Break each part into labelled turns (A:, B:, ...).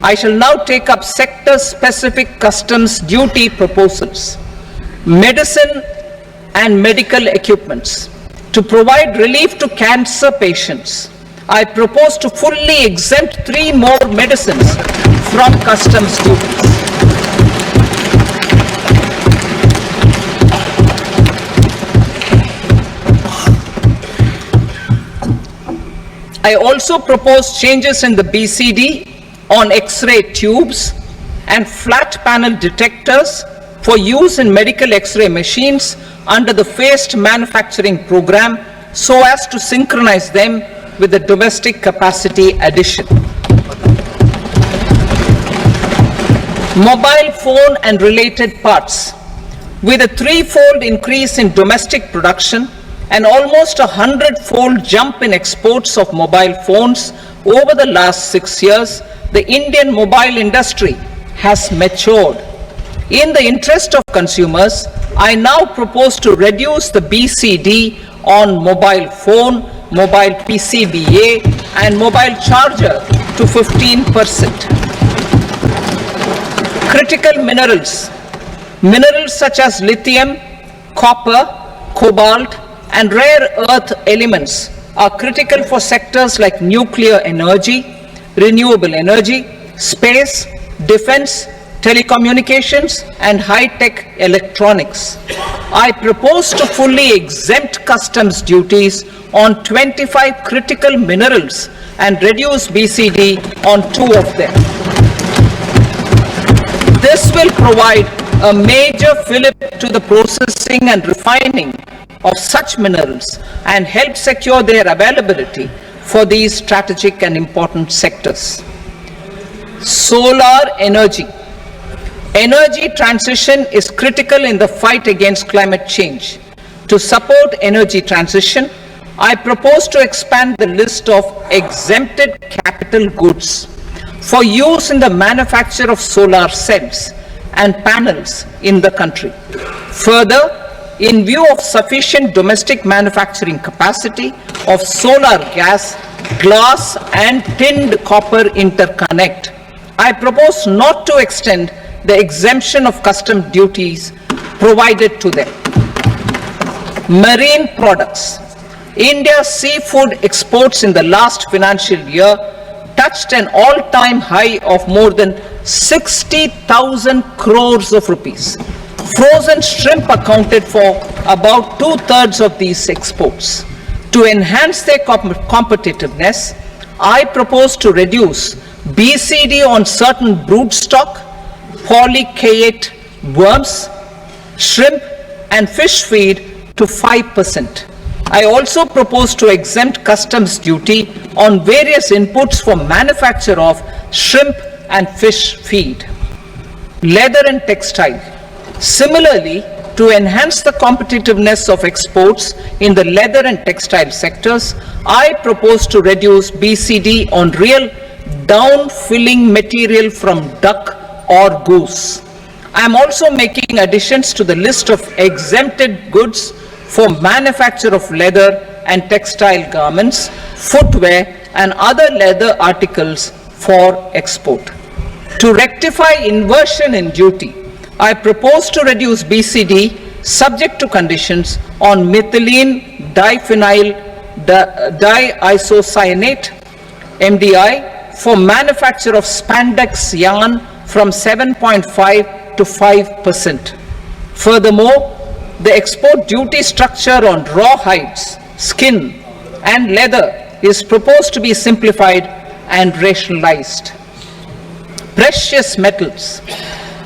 A: I shall now take up sector-specific customs duty proposals. Medicine and medical equipments. To provide relief to cancer patients, I propose to fully exempt 3 more medicines from customs duties. I also propose changes in the BCD on X-ray tubes and flat panel detectors for use in medical X-ray machines under the phased manufacturing program so as to synchronize them with the domestic capacity addition. Mobile phone and related parts. With a 3-fold increase in domestic production and almost a 100-fold jump in exports of mobile phones over the last 6 years, the Indian mobile industry has matured. In the interest of consumers, I now propose to reduce the BCD on mobile phone, mobile PCBA and mobile charger to 15%. Critical minerals. Minerals such as lithium, copper, cobalt and rare earth elements are critical for sectors like nuclear energy, renewable energy, space, defense, telecommunications and high-tech electronics. I propose to fully exempt customs duties on 25 critical minerals and reduce BCD on 2 of them. This will provide a major fillip to the processing and refining of such minerals and help secure their availability for these strategic and important sectors. Solar energy. Energy transition is critical in the fight against climate change. To support energy transition, I propose to expand the list of exempted capital goods for use in the manufacture of solar cells and panels in the country. Further, in view of sufficient domestic manufacturing capacity of solar gas, glass and tinned copper interconnect, I propose not to extend the exemption of custom duties provided to them. Marine products. India's seafood exports in the last financial year touched an all-time high of more than 60,000 crores of rupees. Frozen shrimp accounted for about 2/3 of these exports. To enhance their competitiveness, I propose to reduce BCD on certain broodstock, polychaete worms, shrimp and fish feed to 5%. I also propose to exempt customs duty on various inputs for manufacture of shrimp and fish feed. Leather and textile. Similarly, to enhance the competitiveness of exports in the leather and textile sectors, I propose to reduce BCD on real down-filling material from duck or goose. I am also making additions to the list of exempted goods for manufacture of leather and textile garments, footwear and other leather articles for export. To rectify inversion in duty, I propose to reduce BCD subject to conditions on methylene diphenyl diisocyanate MDI for manufacture of spandex yarn from 7.5 to 5%. Furthermore, the export duty structure on raw hides, skin and leather is proposed to be simplified and rationalized. Precious metals.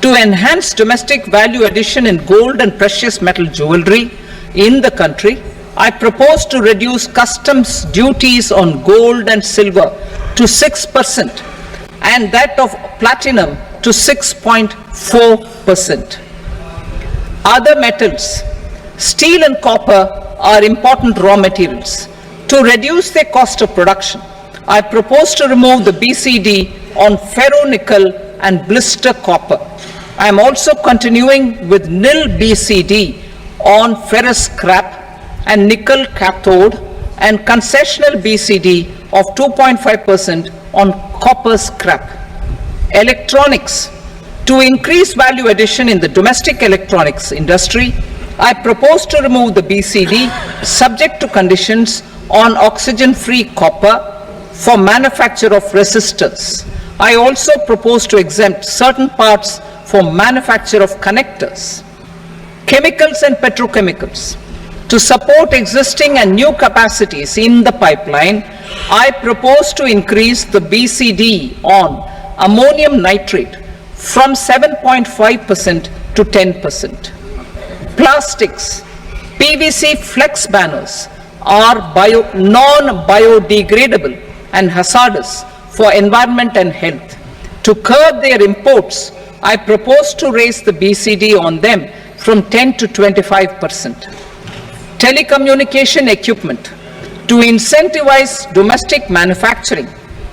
A: To enhance domestic value addition in gold and precious metal jewelry in the country, I propose to reduce customs duties on gold and silver to 6% and that of platinum to 6.4%. Other metals. Steel and copper are important raw materials. To reduce their cost of production, I propose to remove the BCD on ferronickel and blister copper. I am also continuing with nil BCD on ferrous scrap and nickel cathode and concessional BCD of 2.5% on copper scrap. Electronics. To increase value addition in the domestic electronics industry, I propose to remove the BCD subject to conditions on oxygen-free copper for manufacture of resistors. I also propose to exempt certain parts for manufacture of connectors. Chemicals and petrochemicals. To support existing and new capacities in the pipeline, I propose to increase the BCD on ammonium nitrate from 7.5% to 10%. Plastics. PVC flex banners are non-biodegradable and hazardous for environment and health. To curb their imports, I propose to raise the BCD on them from 10 to 25%. Telecommunication equipment. To incentivize domestic manufacturing,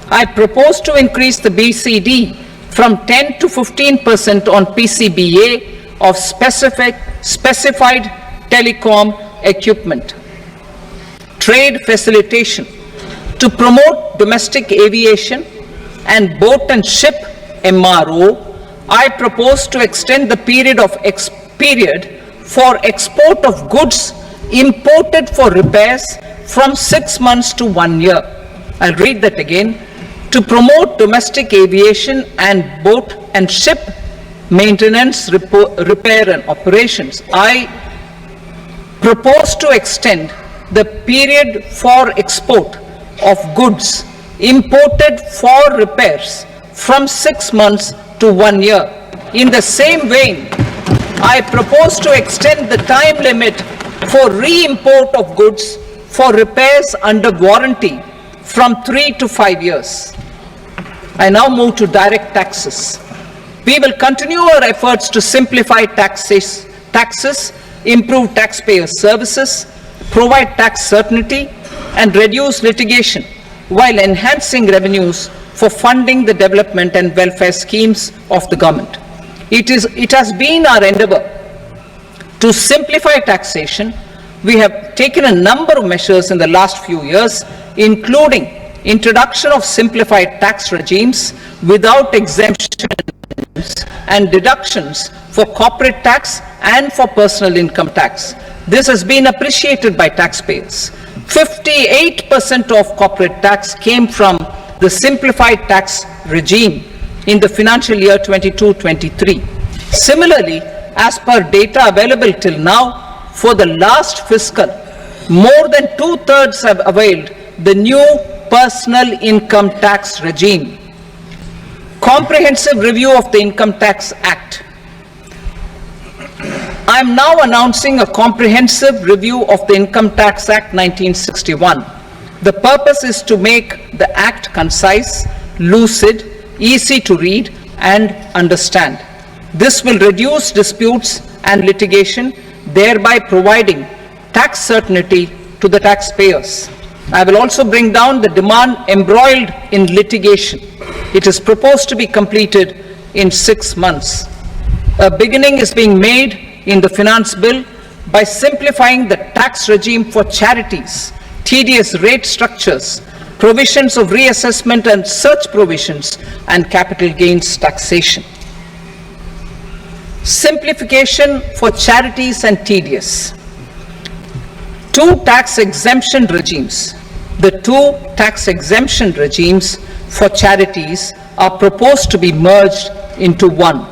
A: I propose to increase the BCD from 10 to 15% on PCBA of specified telecom equipment. Trade facilitation. To promote domestic aviation and boat and ship MRO, I propose to extend the period for export of goods imported for repairs from 6 months to 1 year. I'll read that again. To promote domestic aviation and boat and ship maintenance, repair and operations, I propose to extend the period for export of goods imported for repairs from 6 months to 1 year. In the same vein, I propose to extend the time limit for re-import of goods for repairs under warranty from 3 to 5 years. I now move to direct taxes. We will continue our efforts to simplify taxes, improve taxpayer services, provide tax certainty, and reduce litigation while enhancing revenues for funding the development and welfare schemes of the government. It has been our endeavor to simplify taxation. We have taken a number of measures in the last few years, including introduction of simplified tax regimes without exemptions and deductions for corporate tax and for personal income tax. This has been appreciated by taxpayers. 58% of corporate tax came from the simplified tax regime in the financial year 22-23. Similarly, as per data available till now, for the last fiscal, more than 2/3 have availed the new personal income tax regime. Comprehensive review of the Income Tax Act. I am now announcing a comprehensive review of the Income Tax Act 1961. The purpose is to make the Act concise, lucid, easy to read and understand. This will reduce disputes and litigation, thereby providing tax certainty to the taxpayers. I will also bring down the demand embroiled in litigation. It is proposed to be completed in 6 months. A beginning is being made in the finance bill by simplifying the tax regime for charities, tedious rate structures, provisions of reassessment and such provisions, and capital gains taxation. Simplification for charities and tedious. Two tax exemption regimes. The two tax exemption regimes for charities are proposed to be merged into one.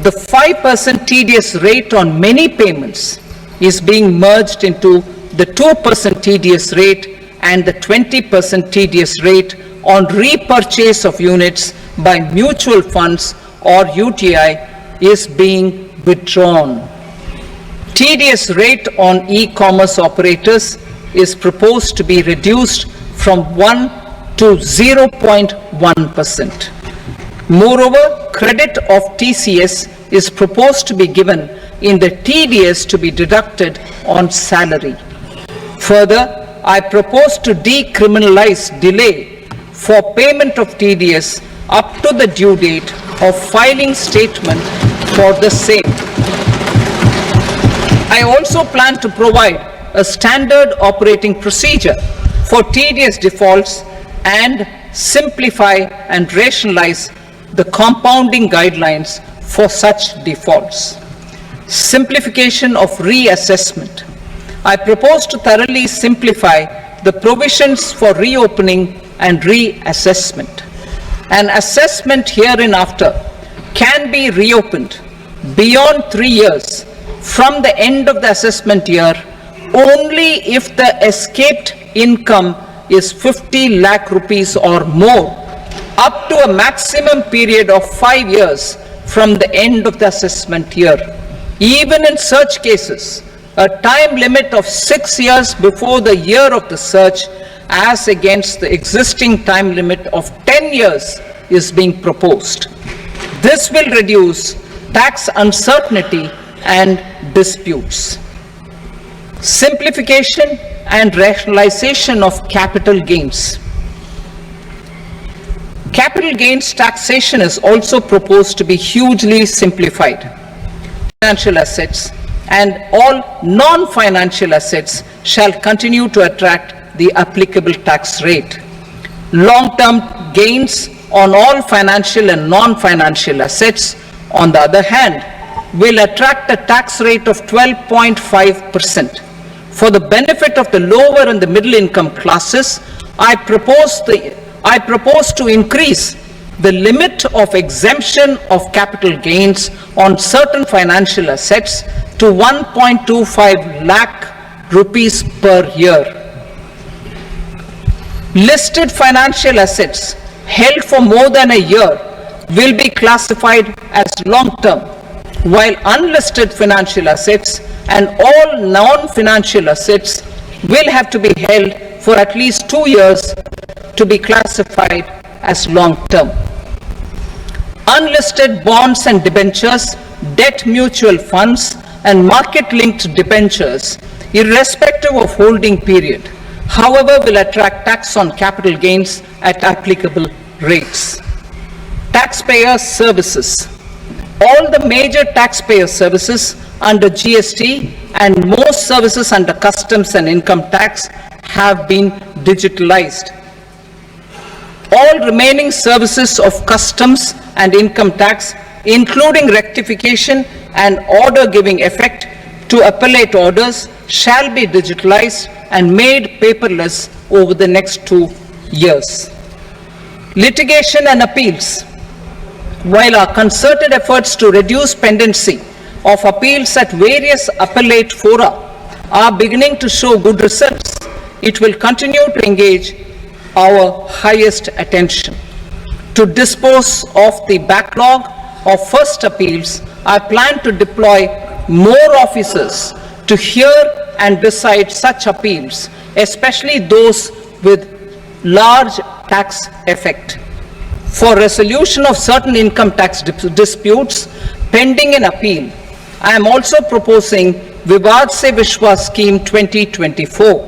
A: The 5% tedious rate on many payments is being merged into the 2% tedious rate, and the 20% tedious rate on repurchase of units by mutual funds or UTI is being withdrawn. Tedious rate on e-commerce operators is proposed to be reduced from 1 to 0.1%. Moreover, credit of TCS is proposed to be given in the TDS to be deducted on salary. Further, I propose to decriminalize delay for payment of TDS up to the due date of filing statement for the same. I also plan to provide a standard operating procedure for TDS defaults and simplify and rationalize the compounding guidelines for such defaults. Simplification of reassessment. I propose to thoroughly simplify the provisions for reopening and reassessment. An assessment hereinafter can be reopened beyond 3 years from the end of the assessment year only if the escaped income is 50 lakh rupees or more, up to a maximum period of 5 years from the end of the assessment year. Even in such cases, a time limit of 6 years before the year of the search, as against the existing time limit of 10 years, is being proposed. This will reduce tax uncertainty and disputes. Simplification and rationalization of capital gains. Capital gains taxation is also proposed to be hugely simplified. Financial assets and all non-financial assets shall continue to attract the applicable tax rate. Long-term gains on all financial and non-financial assets, on the other hand, will attract a tax rate of 12.5%. For the benefit of the lower and the middle income classes, I propose to increase the limit of exemption of capital gains on certain financial assets to 1.25 lakh rupees per year. Listed financial assets held for more than a year will be classified as long-term, while unlisted financial assets and all non-financial assets will have to be held for at least 2 years to be classified as long-term. Unlisted bonds and debentures, debt mutual funds, and market-linked debentures, irrespective of holding period, however, will attract tax on capital gains at applicable rates. Taxpayer services. All the major taxpayer services under GST and most services under customs and income tax have been digitalized. All remaining services of customs and income tax, including rectification and order giving effect to appellate orders, shall be digitalized and made paperless over the next 2 years. Litigation and appeals. While our concerted efforts to reduce pendency of appeals at various appellate fora are beginning to show good results, it will continue to engage our highest attention. To dispose of the backlog of first appeals, I plan to deploy more officers to hear and decide such appeals, especially those with large tax effect. For resolution of certain income tax disputes pending an appeal, I am also proposing Vivad Se Vishwas Scheme 2024.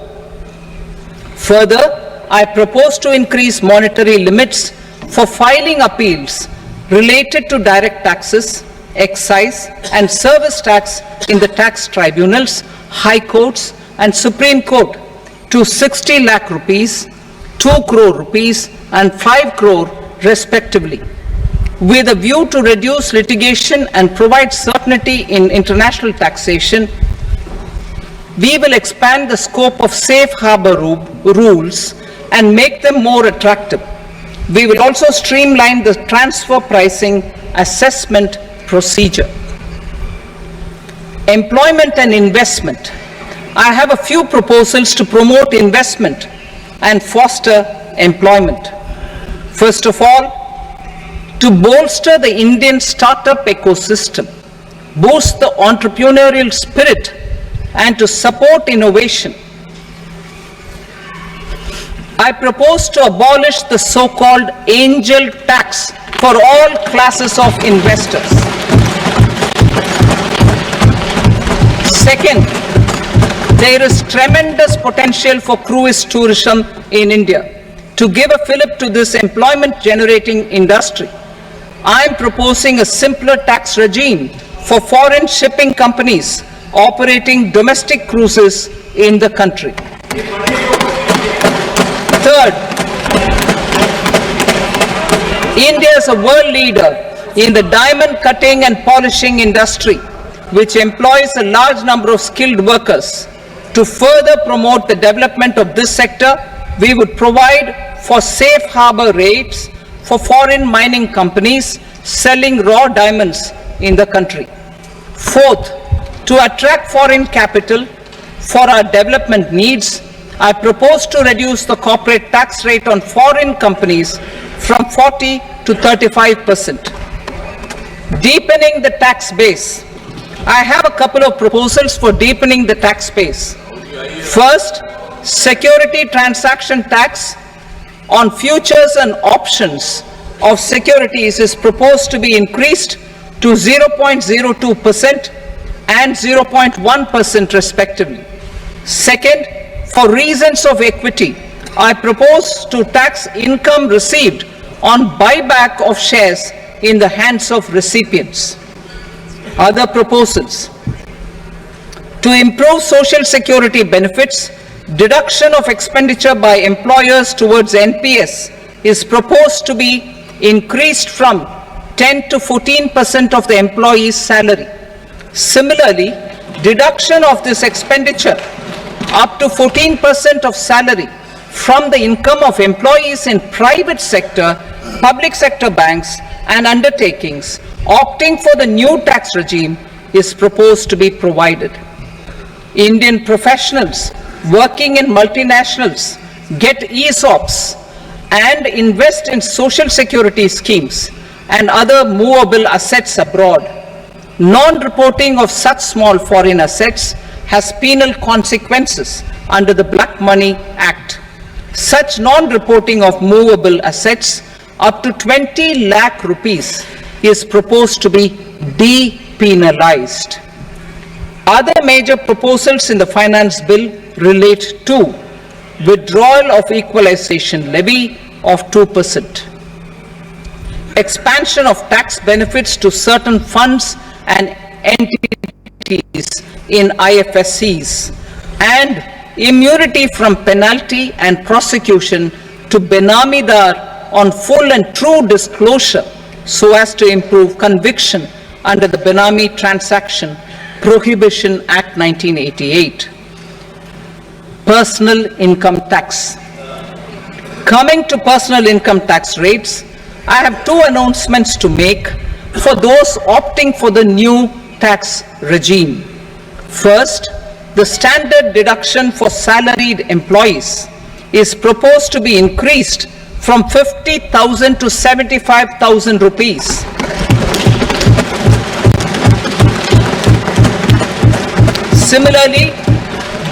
A: Further, I propose to increase monetary limits for filing appeals related to direct taxes, excise, and service tax in the tax tribunals, high courts, and Supreme Court to 60 lakh rupees, 2 crore rupees, and 5 crore respectively, with a view to reduce litigation and provide certainty in international taxation. We will expand the scope of safe harbor rules and make them more attractive. We will also streamline the transfer pricing assessment procedure. Employment and investment. I have a few proposals to promote investment and foster employment. First of all, to bolster the Indian startup ecosystem, boost the entrepreneurial spirit, and to support innovation, I propose to abolish the so-called angel tax for all classes of investors. Second, there is tremendous potential for cruise tourism in India. To give a fillip to this employment-generating industry, I am proposing a simpler tax regime for foreign shipping companies operating domestic cruises in the country. Third, India is a world leader in the diamond cutting and polishing industry, which employs a large number of skilled workers. To further promote the development of this sector, we would provide for safe harbor rates for foreign mining companies selling raw diamonds in the country. Fourth, to attract foreign capital for our development needs, I propose to reduce the corporate tax rate on foreign companies from 40 to 35%. Deepening the tax base. I have a couple of proposals for deepening the tax base. First, security transaction tax on futures and options of securities is proposed to be increased to 0.02% and 0.1% respectively. Second, for reasons of equity, I propose to tax income received on buyback of shares in the hands of recipients. Other proposals. To improve social security benefits, deduction of expenditure by employers towards NPS is proposed to be increased from 10 to 14% of the employee's salary. Similarly, deduction of this expenditure up to 14% of salary from the income of employees in private sector, public sector banks and undertakings opting for the new tax regime is proposed to be provided. Indian professionals working in multinationals get ESOPs and invest in social security schemes and other movable assets abroad. Non-reporting of such small foreign assets has penal consequences under the Black Money Act. Such non-reporting of movable assets up to 20 lakh rupees is proposed to be depenalized. Other major proposals in the finance bill relate to withdrawal of equalization levy of 2%, expansion of tax benefits to certain funds and entities in IFSCs, and immunity from penalty and prosecution to Benamidar on full and true disclosure so as to improve conviction under the Benami Transaction Prohibition Act 1988. Personal income tax. Coming to personal income tax rates, I have two announcements to make for those opting for the new tax regime. First, the standard deduction for salaried employees is proposed to be increased from 50,000 to 75,000 rupees. Similarly,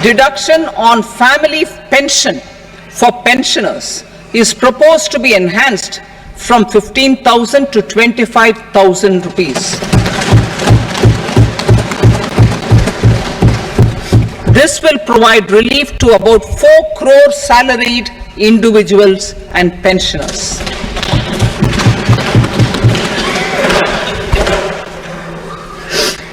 A: deduction on family pension for pensioners is proposed to be enhanced from 15,000 to 25,000 rupees. This will provide relief to about 4 crore salaried individuals and pensioners.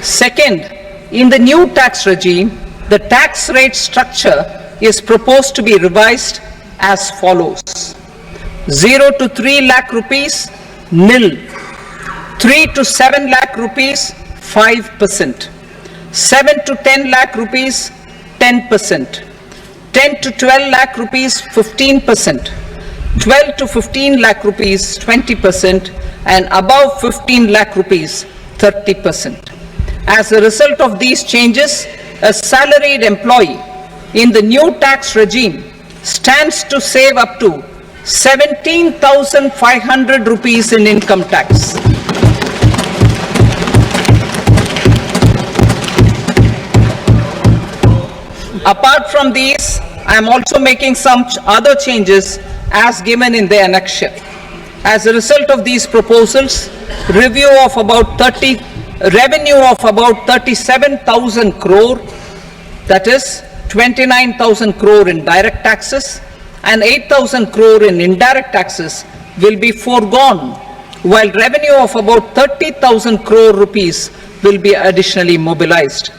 A: Second, in the new tax regime, the tax rate structure is proposed to be revised as follows. 0 to 3 lakh rupees, nil. 3 to 7 lakh rupees, 5%. 7 to 10 lakh rupees, 10%. 10 to 12 lakh rupees, 15%. 12 to 15 lakh rupees, 20%. And above 15 lakh rupees, 30%. As a result of these changes, a salaried employee in the new tax regime stands to save up to 17,500 rupees in income tax. Apart from these, I am also making some other changes as given in the annexure. As a result of these proposals, revenue of about 37,000 crore, that is 29,000 crore in direct taxes and 8,000 crore in indirect taxes will be foregone, while revenue of about 30,000 crore rupees will be additionally mobilized.